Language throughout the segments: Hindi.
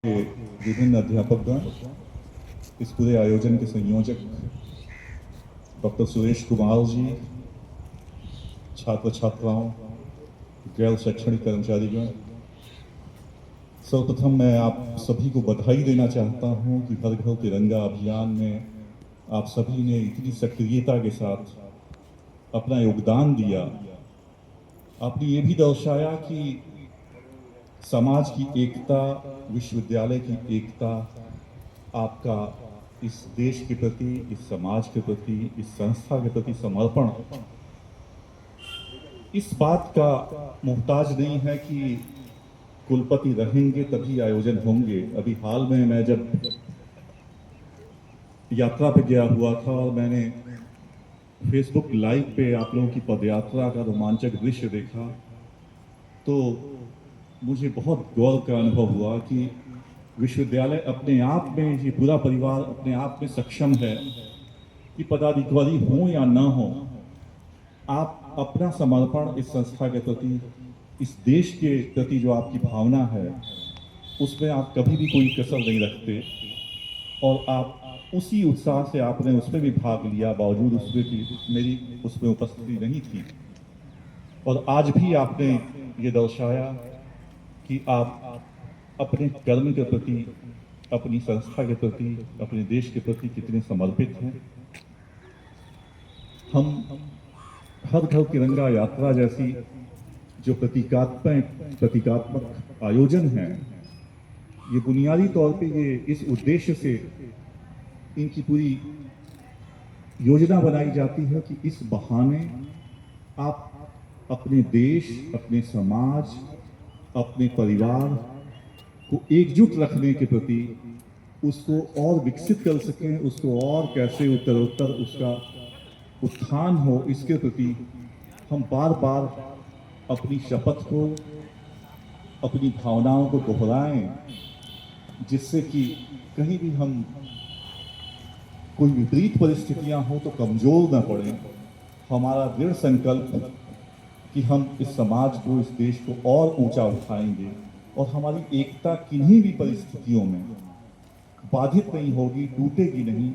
के विभिन्न अध्यापकगण, इस पूरे आयोजन के संयोजक डॉक्टर सुरेश कुमार जी, छात्र छात्राओं, गैर शैक्षणिक कर्मचारीगण, सर्वप्रथम मैं आप सभी को बधाई देना चाहता हूं कि हर घर तिरंगा अभियान में आप सभी ने इतनी सक्रियता के साथ अपना योगदान दिया। आपने ये भी दर्शाया कि समाज की एकता, विश्वविद्यालय की एकता, आपका इस देश के प्रति, इस समाज के प्रति, इस संस्था के प्रति समर्पण इस बात का मोहताज नहीं है कि कुलपति रहेंगे तभी आयोजन होंगे। अभी हाल में मैं जब यात्रा पे गया हुआ था और मैंने फेसबुक लाइव पे आप लोगों की पदयात्रा का रोमांचक दृश्य देखा, तो मुझे बहुत गौरव का अनुभव हुआ कि विश्वविद्यालय अपने आप में, ये पूरा परिवार अपने आप में सक्षम है कि पदाधिकारी हो या ना हो, आप अपना समर्पण इस संस्था के प्रति, इस देश के प्रति जो आपकी भावना है, उसमें आप कभी भी कोई कसर नहीं रखते और आप उसी उत्साह से आपने उसमें भी भाग लिया, बावजूद उसमें कि मेरी उसमें उपस्थिति नहीं थी। और आज भी आपने ये दर्शाया कि आप अपने कर्म के प्रति, अपनी संस्था के प्रति, अपने देश के प्रति कितने समर्पित हैं। हम हर घर तिरंगा यात्रा जैसी जो प्रतीकात्मक आयोजन है, ये बुनियादी तौर पे ये इस उद्देश्य से इनकी पूरी योजना बनाई जाती है कि इस बहाने आप अपने देश, अपने समाज, अपने परिवार को एकजुट रखने के प्रति, उसको और विकसित कर सकें, उसको और कैसे उत्तरोत्तर उसका उत्थान हो, इसके प्रति हम बार बार अपनी शपथ को, अपनी भावनाओं को दोहराएं, जिससे कि कहीं भी हम कोई विपरीत परिस्थितियां हो तो कमजोर न पड़े। हमारा दृढ़ संकल्प कि हम इस समाज को, इस देश को और ऊंचा उठाएंगे और हमारी एकता किन्हीं भी परिस्थितियों में बाधित नहीं होगी, टूटेगी नहीं।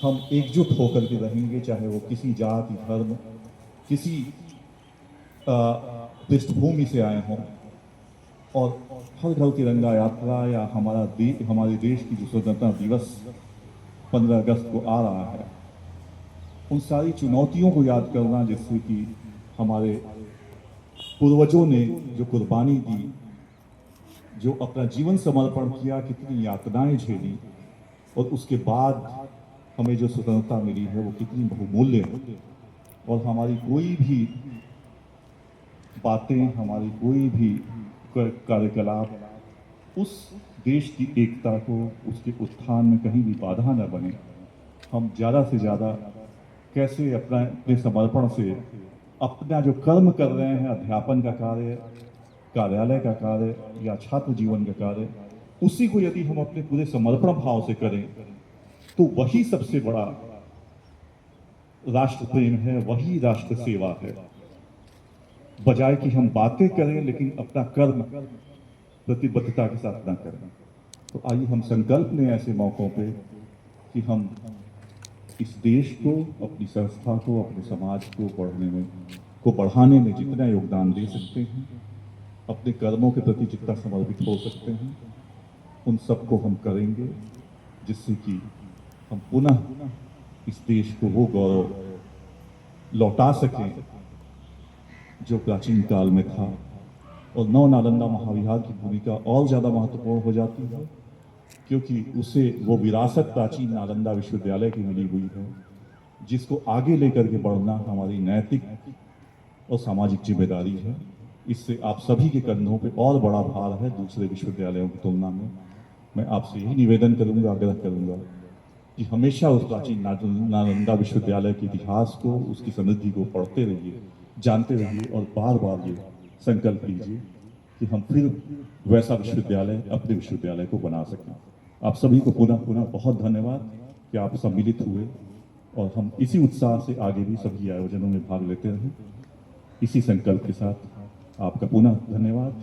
हम एकजुट होकर के रहेंगे, चाहे वो किसी जाति, धर्म, किसी पृष्ठभूमि से आए हों। और हर घर तिरंगा यात्रा या हमारे देश की जो स्वतंत्रता दिवस 15 अगस्त को आ रहा है, उन सारी चुनौतियों को याद करना, जिससे कि हमारे पूर्वजों ने जो कुर्बानी दी, जो अपना जीवन समर्पण किया, कितनी यातनाएं झेली, और उसके बाद हमें जो स्वतंत्रता मिली है वो कितनी बहुमूल्य है। और हमारी कोई भी बातें, हमारी कोई भी कार्यकलाप उस देश की एकता को, उसके उत्थान में कहीं भी बाधा न बने। हम ज़्यादा से ज़्यादा कैसे अपने समर्पण से अपना जो कर्म कर रहे हैं, अध्यापन का कार्य, कार्यालय का कार्य या छात्र जीवन का कार्य, उसी को यदि हम अपने पूरे समर्पण भाव से करें तो वही सबसे बड़ा राष्ट्र प्रेम है, वही राष्ट्र सेवा है। बजाय कि हम बातें करें लेकिन अपना कर्म प्रतिबद्धता के साथ ना करें। तो आइए हम संकल्प लें ऐसे मौकों पे कि हम इस देश को, अपनी संस्था को, अपने समाज को बढ़ाने में जितना योगदान दे सकते हैं, अपने कर्मों के प्रति जितना समर्पित हो सकते हैं, उन सबको हम करेंगे, जिससे कि हम पुनः इस देश को वो गौरव लौटा सकें जो प्राचीन काल में था। और नव नालंदा महाविहार की भूमिका और ज़्यादा महत्वपूर्ण हो जाती है, क्योंकि उसे वो विरासत प्राचीन नालंदा विश्वविद्यालय की मिली हुई है, जिसको आगे लेकर के बढ़ना हमारी नैतिक और सामाजिक जिम्मेदारी है। इससे आप सभी के कंधों पे और बड़ा भार है दूसरे विश्वविद्यालयों की तुलना में। मैं आपसे यही निवेदन करूंगा, आग्रह करूंगा कि हमेशा उस प्राचीन नालंदा विश्वविद्यालय के इतिहास को, उसकी समृद्धि को पढ़ते रहिए, जानते रहिए और बार बार ये संकल्प लीजिए कि हम फिर वैसा विश्वविद्यालय, अपने विश्वविद्यालय को बना सकें। आप सभी को पुनः पुनः बहुत धन्यवाद कि आप सम्मिलित हुए, और हम इसी उत्साह से आगे भी सभी आयोजनों में भाग लेते रहें। इसी संकल्प के साथ आपका पुनः धन्यवाद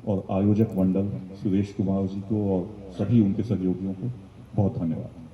और आयोजक मंडल सुरेश कुमार जी को और सभी उनके सहयोगियों को बहुत धन्यवाद।